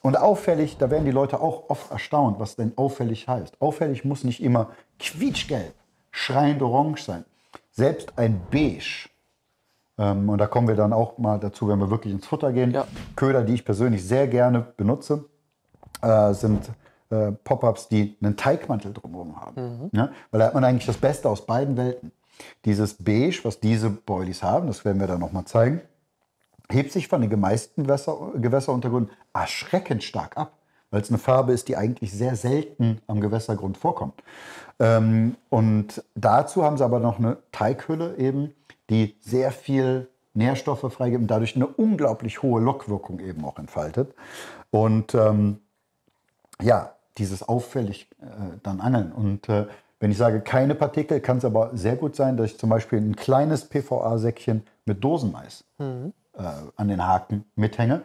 Und auffällig, da werden die Leute auch oft erstaunt, was denn auffällig heißt. Auffällig muss nicht immer quietschgelb, schreiend orange sein. Selbst ein Beige, und da kommen wir dann auch mal dazu, wenn wir wirklich ins Futter gehen. Ja. Köder, die ich persönlich sehr gerne benutze, sind Pop-ups, die einen Teigmantel drumherum haben. Ja? Weil da hat man eigentlich das Beste aus beiden Welten. Dieses Beige, was diese Boilies haben, das werden wir dann nochmal zeigen, hebt sich von den meisten Gewässeruntergründen erschreckend stark ab, weil es eine Farbe ist, die eigentlich sehr selten am Gewässergrund vorkommt. Und dazu haben sie aber noch eine Teighülle eben, die sehr viel Nährstoffe freigibt und dadurch eine unglaublich hohe Lockwirkung eben auch entfaltet. Und ja, dieses auffällig dann angeln. Und wenn ich sage keine Partikel, kann es aber sehr gut sein, dass ich zum Beispiel ein kleines PVA-Säckchen mit Dosenmais an den Haken mithänge.